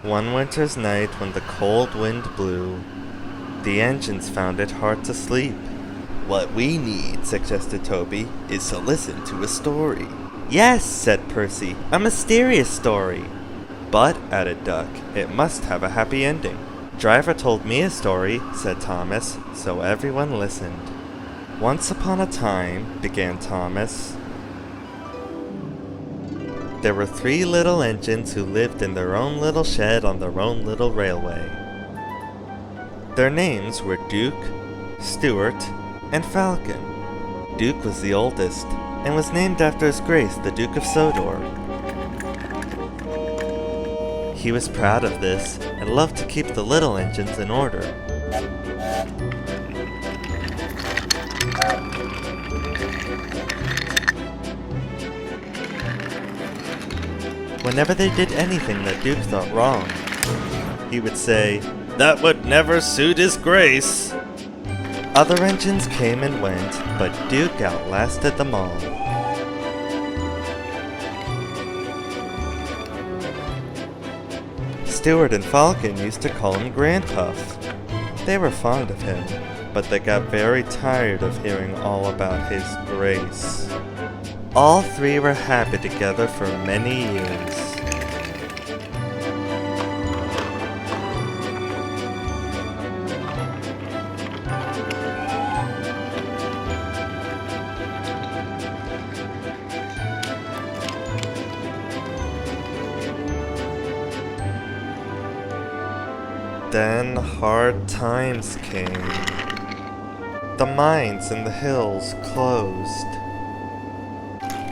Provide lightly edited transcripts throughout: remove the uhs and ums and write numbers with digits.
One winter's night when the cold wind blew, the engines found it hard to sleep. "What we need," suggested Toby, "is to listen to a story." "Yes," said Percy, "a mysterious story." "But," added Duck, "it must have a happy ending." "Driver told me a story," said Thomas, so everyone listened. "Once upon a time," began Thomas, "there were 3 little engines who lived in their own little shed on their own little railway. Their names were Duke, Stuart, and Falcon. Duke was the oldest, and was named after His Grace the Duke of Sodor. He was proud of this, and loved to keep the little engines in order. Whenever they did anything that Duke thought wrong, he would say, 'That would never suit His Grace.' Other engines came and went, but Duke outlasted them all. Stuart and Falcon used to call him Grandpuff. They were fond of him, but they got very tired of hearing all about His Grace. All 3 were happy together for many years. Then hard times came. The mines in the hills closed,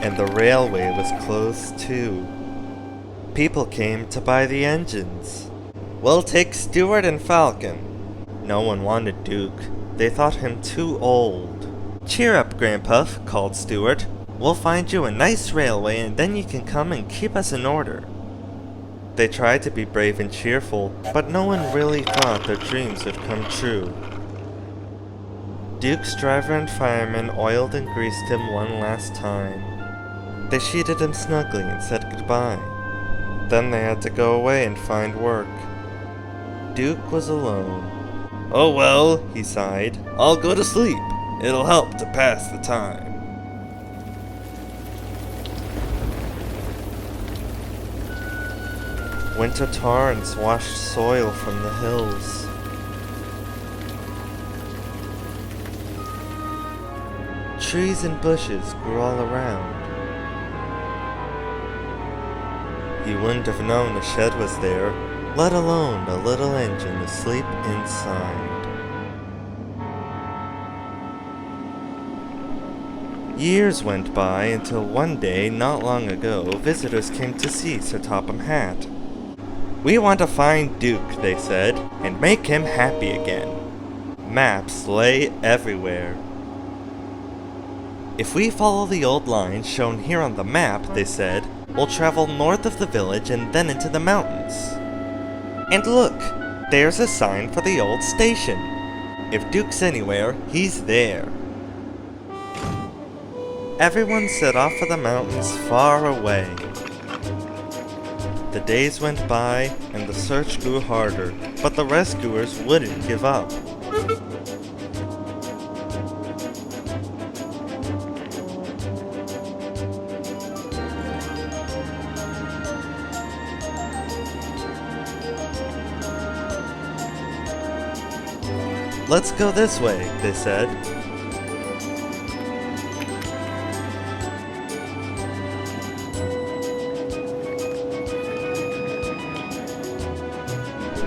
and the railway was closed too. People came to buy the engines. "We'll take Stuart and Falcon." No one wanted Duke. They thought him too old. "Cheer up, Grandpuff," called Stuart. "We'll find you a nice railway and then you can come and keep us in order." They tried to be brave and cheerful, but no one really thought their dreams would come true. Duke's driver and fireman oiled and greased him one last time. They sheeted him snugly and said goodbye. Then they had to go away and find work. Duke was alone. "Oh well," he sighed, "I'll go to sleep. It'll help to pass the time." Winter torrents washed soil from the hills. Trees and bushes grew all around. You wouldn't have known a shed was there, let alone a little engine asleep inside. Years went by until one day, not long ago, visitors came to see Sir Topham Hatt. "We want to find Duke," they said, "and make him happy again." Maps lay everywhere. "If we follow the old lines shown here on the map," they said, "we'll travel north of the village and then into the mountains. And look, there's a sign for the old station. If Duke's anywhere, he's there." Everyone set off for the mountains far away. The days went by, and the search grew harder, but the rescuers wouldn't give up. "Let's go this way," they said.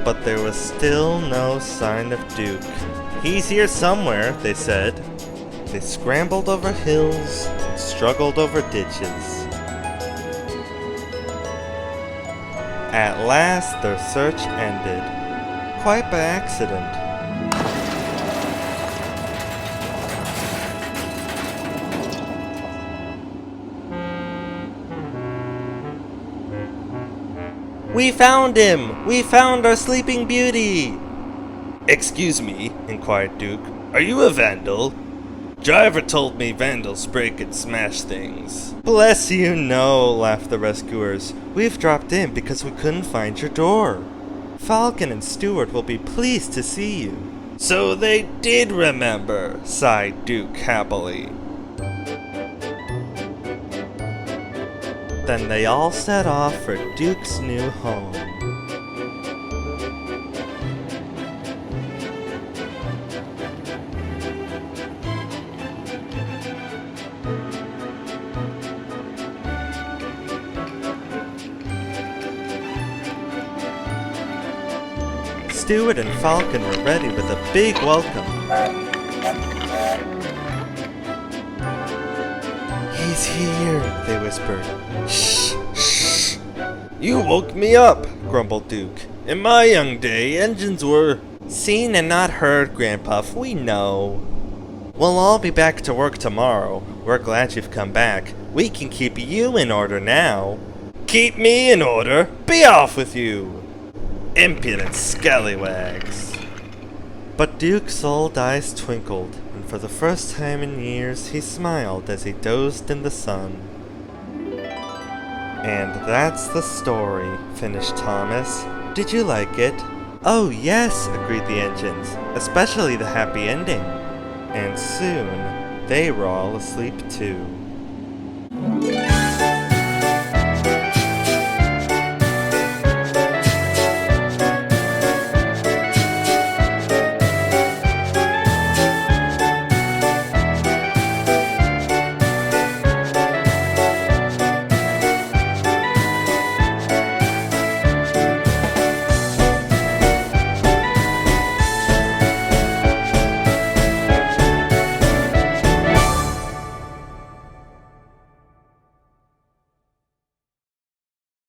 But there was still no sign of Duke. "He's here somewhere," they said. They scrambled over hills and struggled over ditches. At last their search ended, quite by accident. "We found him! We found our Sleeping Beauty!" "Excuse me," inquired Duke, "are you a vandal?" "Driver told me vandals break and smash things." "Bless you, no," laughed the rescuers. "We've dropped in because we couldn't find your door." Falcon and Stuart will be pleased to see you." "So they did remember," sighed Duke happily. Then they all set off for Duke's new home. Stuart and Falcon were ready with a big welcome. "He's here," they whispered. "Shh, shh." "You woke me up," grumbled Duke. "In my young day, engines were—" "Seen and not heard, Grandpuff, we know. We'll all be back to work tomorrow. We're glad you've come back. We can keep you in order now." "Keep me in order? Be off with you! Impudent scallywags." But Duke's old eyes twinkled, and for the first time in years he smiled as he dozed in the sun. And that's the story, finished Thomas. Did you like it? "Oh yes," agreed the engines, "especially the happy ending." And soon, they were all asleep too.